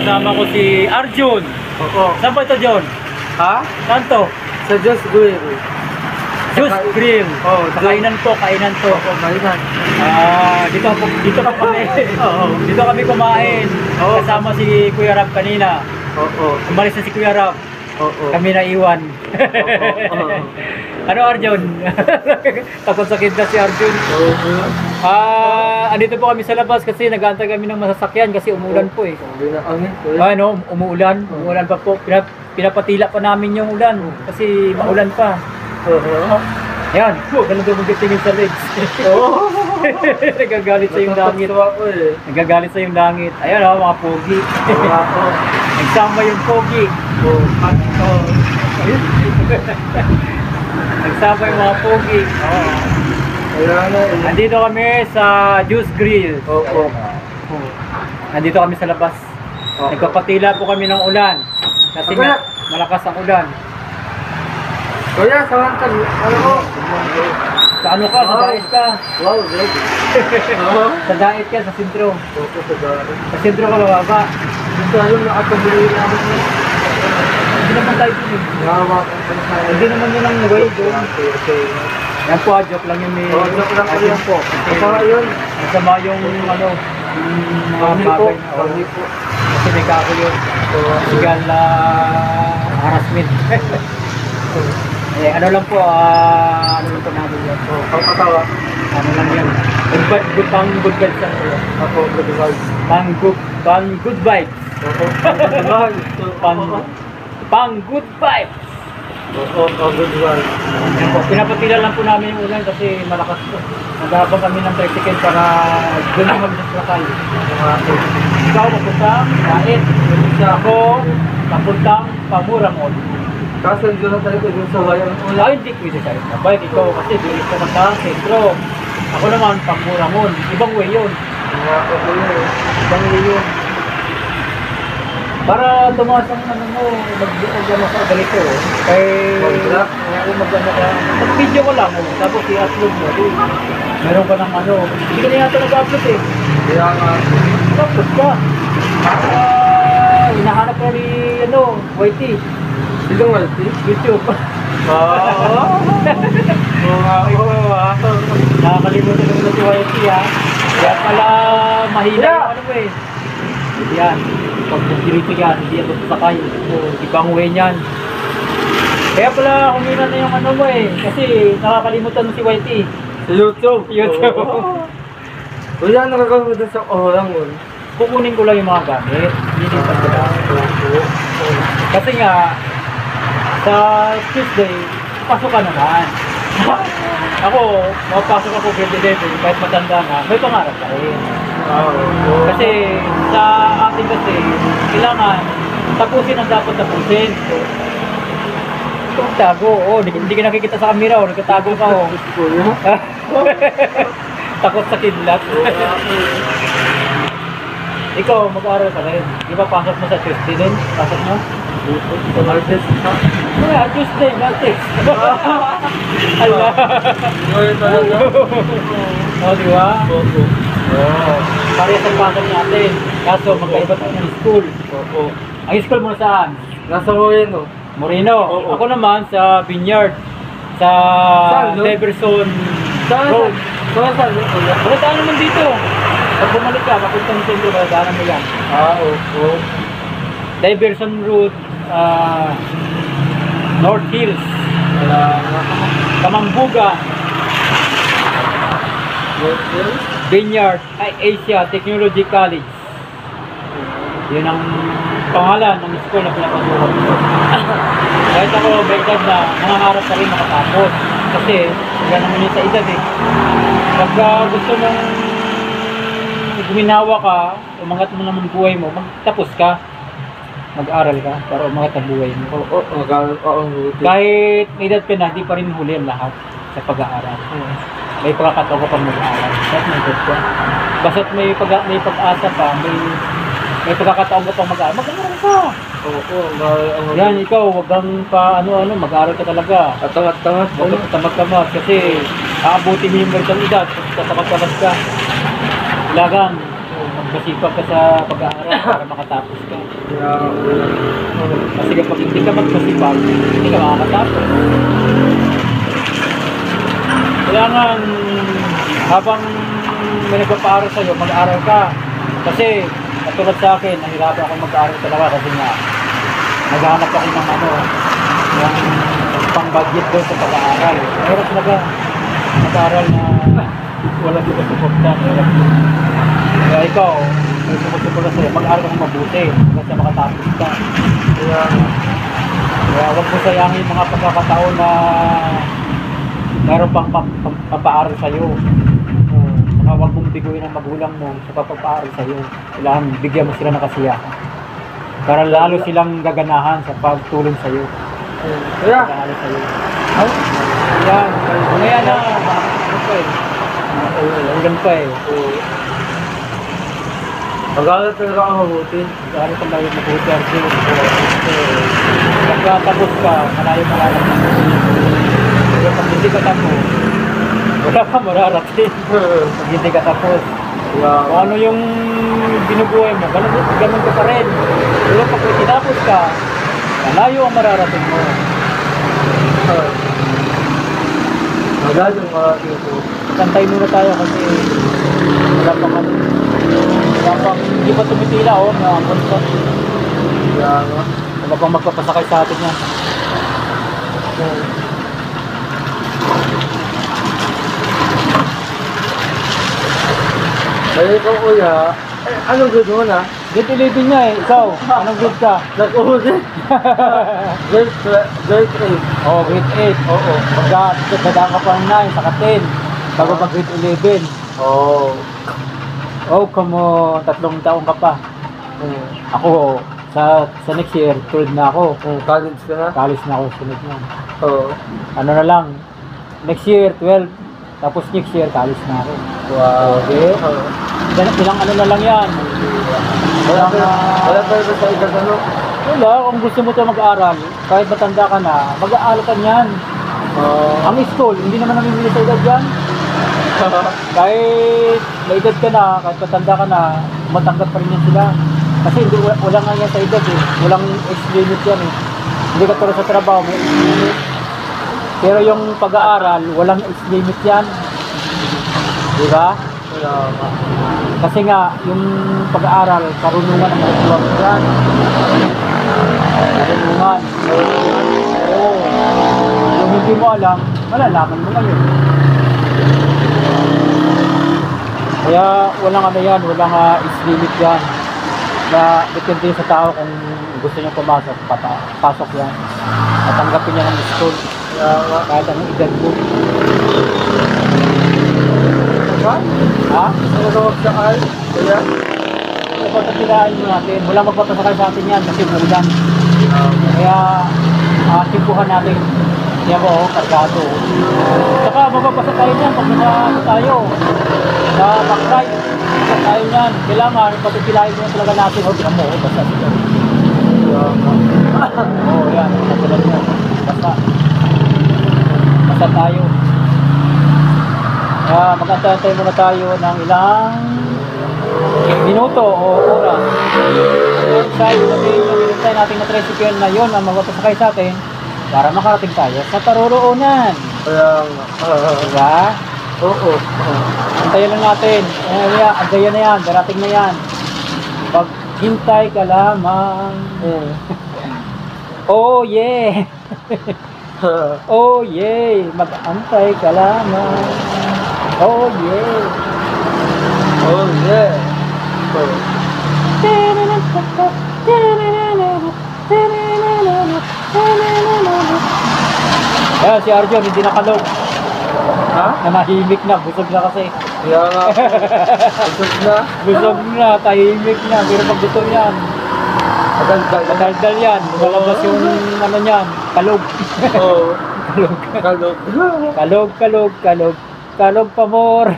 kasama ko si Arjun. Oo. Saan ba ito, John? Ha? Saan to? Sa Diyos Grill. Juice Grill. Oo, Kainan to, kainan to. Oo, kainan. Dito pa kami. Oo. Dito kami kumain. Oo. Kasama si Kuya Rab kanina. Oo. Umalis na si Kuya Rab. Oo. Kami naiwan. Oo. Ano, Arjun? Takot sakit na si Arjun. Oo. Andito po kami sa labas kasi nag-aantay kami ng masasakyan kasi umuulan po eh. Hindi na angin. Ano, umuulan. Umuulan pa po. Pinapatila pa namin yung ulan kasi maulan pa. Oo. Ayan, ganun doon magtitingin sa legs. Oo. Nagagalit sa yung langit. Ako eh. Nagagalit sa yung langit. Ayan mga pogi. Oo. Nagsama yung pogi. Oo. Nagsama yung mga pogi. Wala na eh. Nandito kami sa Juice Grill. Oo. Nandito kami sa labas. Nagpapatila po kami ng ulan. Kasi nga, malakas ang ulan. Kuya, saan ka? Ano mo? Sa ano ka? Sa dait ka? Wow, good. Sa dait ka, sa sentro. Oo, sa daan. Sa sentro ka bababa. Gusto alam na at pabili namin mo. Hindi naman tayo dun eh. Hindi naman yun ang way doon. Okay. Yan po, joke lang yun eh. Oo, joke lang po Ayun yan. po. Kasi Masama yun. masama yung ano, yung mga Kami po. bagay. Oo. Kami po. Kasi may kako yun. Legal harassment. Ano lang po, ano lang po namin yan. Pagkatawa. Ano lang yan. Pang good vibes lang po yan. Ako, good vibes. Pang good vibes. Oo, Pang good vibes. good vibes. Yan po, pinapatila lang po namin yung ulan kasi malakas po. Naghabang kami ng tricycle para doon na kami sa Sakal. Ikaw papuntang Dait. Ako papuntang Pamuramon. Kaso doon na tayo dun sa bayan. Wala, hindi pwede tayo sabay. Ikaw kasi bilis ka sa sentro. Ako naman Pamuramon. Ibang way yun. Ibang way yun. Para tumaas ang ano mo, mag-ano ka ganito. Kaya mag-ano ka. Mag-video ko lang. Tapos i-upload mo. Meron ka ng ano. Hindi ka na yata nag-upload eh. Kaya nga. Tapos ka. Hinahanap ko ni ano, YT. Sino YT? YouTube. Nakakalimutan ko na si YT ha. Kaya pala mahina yung ano mo eh. Yan. Pag nagdiriti ka, hindi yan magsasakay. Ibang way niyan. Kaya pala humina na yung ano mo eh. Kasi nakakalimutan mo si YT. Sa YouTube. YouTube. Kuya, nakagawin mo dun sa Orangon. Kukunin ko lang yung mga gamit. Linisan ko lang. Kasi nga, sa Tuesday, pasok ka naman. Ako, mapasok ako grade 11, kahit matanda na, may pangarap ka rin. Kasi sa atin kasi, kailangan tapusin ang dapat tapusin. Tago, hindi ka nakikita sa camera, nagkatago ka. Takot sa kidlat. Ikaw, mag-aaral ka rin. Di ba pasok mo sa Tuesday din? Pasok mo? Artist ha? Yeah, Tuesday, artist. Hala. Di ba? Parehas ang pasok natin. Kaso magkaiba tayo ng school. Ang school mo saan? Nasa Moreno. Moreno. Ako naman sa Vineyard. Sa Leverson Road. Saan? Wala tayo naman dito. Pag bumalik ka, papunta ng sentro, madaanan mo yan. Diversion Road, North Hills, Kamangbuga, Vineyard, Asia Technology College. Yun ang pangalan ng school na pinapasukan ko. Kahit ako, by God na, nangangarap ka rin makatapos. Kasi, wala naman yun sa edad eh. Pagka gusto mong guminawa ka, umangat mo naman buhay mo, magtapos ka. Mag-aral ka para umangat ang buhay mo. Kahit may edad ka na, di pa rin huli ang lahat sa pag-aaral. May pagkakataon ka pang mag-aaral. Kahit may edad ka. Basta't may pag-asa pa, may pagkakataon ka pang mag-aaral. Mag-aaral ka! Yan, ikaw, wag kang pa ano-ano, mag-aaral ka talaga. Tamad-tamad. Huwag ka tamad-tamad kasi aabuti mo yung ganitong edad. Tatamad-tamad ka. Ilagang, masipag ka sa pag-aaral para makatapos ka. Kaya, Kasi kapag hindi ka magmasipag, hindi ka makakatapos. Kaya nga, habang may nagpapaaral sa'yo, mag-aaral ka. Kasi, katulad sa akin, nahirapan ako mag-aaral talaga kasi nga, naghahanap ako ng ng pang-budget doon sa pag-aaral. Mahirap talaga mag-aaral na wala sila suportan. Kaya ikaw, may sumusuporta sa'yo, mag-aaral ka ng mabuti kasi makatapos ka. Kaya huwag mo sayangin yung mga pagkakataon na mayroon pang papaaral sa'yo. Saka huwag mong biguin ang magulang mo sa papaaral sa'yo. Kailangan bigyan mo sila ng kasiyahan. Para lalo silang gaganahan sa pagtulong sa'yo. kaya, Pag-aaral sa'yo. Yan. Kaya na, ano pa eh. Ulan pa eh. mag-aaral talaga ako mabuti. Pag-aaral ka malayo mabuti, Arjun. Pagkatapos ka, malayo-malayo. Pero pag hindi ka tapos, wala ka mararating. Pag hindi ka tapos. Kung ano yung binubuhay mo, ganun ka pa rin. Pero pag tinapos ka, malayo ang mararating mo. Mag-aaral yung marating ko. Kantay muna tayo kasi wala pang ano. Wala pang, hindi pa tumitila na ambon pa. Kaya nga. Wala pang magpapasakay sa atin yan. Kaya ikaw kuya, anong grade mo na? Grade 11 niya eh. Ikaw, anong grade ka? Nag-ulit. Grade 8. Oo, grade 8. Oo. Pagkadaan ka pa ng 9, saka 10. Bago pa grade 11. Oo. Oh, kamo 3 taon ka pa. Ako, sa next year, 12 na ako. College ka na? College na ako, sunod na. Oo. Ano na lang, next year, 12. Tapos next year, college na ako. Wow. Okay. Ilang ano na lang yan. Wala pa rin sa edad ano? Wala, kung gusto mo ito mag-aaral, kahit matanda ka na, mag-aaral ka niyan. Ang school, hindi naman namimili sa edad yan. Kahit may edad ka na, kahit matanda ka na, matanggap pa rin yan sila. Kasi hindi, wala nga yan sa edad eh. Walang age limit yan eh. Hindi ka tulad sa trabaho, may age limit. Pero yung pag-aaral, walang age limit yan. Di ba? Kasi nga, yung pag-aaral, karunungan ang makukuha mo yan. Karunungan. Oo. Yung hindi mo alam, malalaman mo ngayon. Kaya walang ano yan, walang age limit yan. Na depende sa tao kung gusto niya pumasok, pasok yan. At tanggapin niya ng school. Kahit anong edad mo. Ha? Ano sa al? Kaya? Pagkatilaan mo natin, walang magpapasakay sa atin yan kasi bulan. Kaya timpuhan natin. Kaya mo, kargado. Saka mapapasakay yan pag nasa tayo. Sa backside. Sa tayo yan. Kailangan, pagkatilaan mo talaga natin. O, tinan mo, basta sila. Oo, yan. Katulad mo. Basta. Basta tayo. Kaya mag-antay muna tayo ng ilang minuto o oras. Sa hinintay natin na tricycle na yun ang magpapasakay sa atin para makarating tayo sa paroroonan. Kaya Diba? oo. Antayin lang natin. Antayin na yan. Darating na yan. Paghintay ka lamang. Oh yeah. Oh yeah. Mag-antay ka lamang. Oh yeah. Oh yeah. Ayan, si Arjun, hindi nakalog. Ha? Nanahimik na, busog na kasi. Kaya nga. Busog na. Busog na, tahimik na. Pero pag gutom yan, madaldal yan. Lumalabas yung ano niyan, kalog. Oo. Kalog. Kalog. Kalog. Kalog pa more.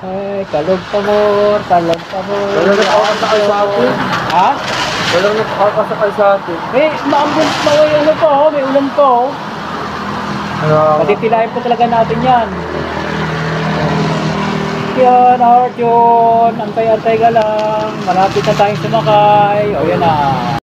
Ay, kalog pa more. Wala nakakasakay sa atin. Ha? Walang nakakasakay sa atin. Maambon pa, may ulan pa, may ulan pa. Patitilayin po talaga natin yan. Yan, Arjun. Antay-antay ka lang. Malapit na tayong sumakay. O, yan na.